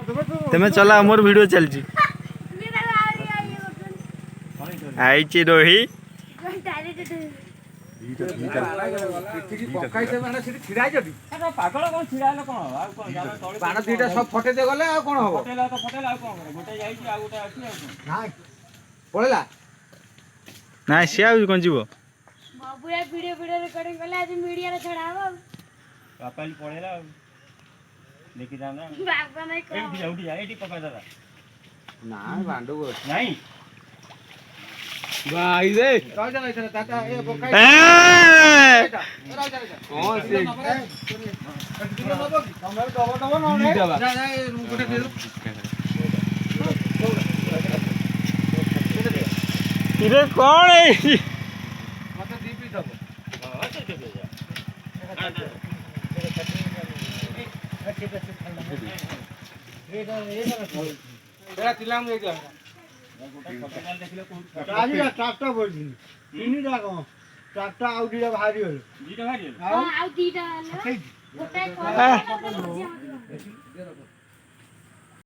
तुम्हें चला मोर वीडियो चलची आईची रोही ना सी आ कौन जीव वीडियो रिकॉर्डिंग कले आज मीडिया रे छड़ावा पापा पळेला देखि जाना बाबा नहीं को उठी जा एठी पका दादा ना बांडू गो नहीं भाई रे राव जा इधर दादा ए बोकाई ए राव जा कौन से हमरा दबो दबो ना नहीं जा जा गुटे दे इरे कौन है मते दीपी दबो हां तो दे जा एरा तिलाम ले जा आजिरा ट्रैक्टर बोलছিস ইনি দেখো ট্রাক্টর আউডিটা ভারী হলো दीटा भारी आउ दीटा गोटे को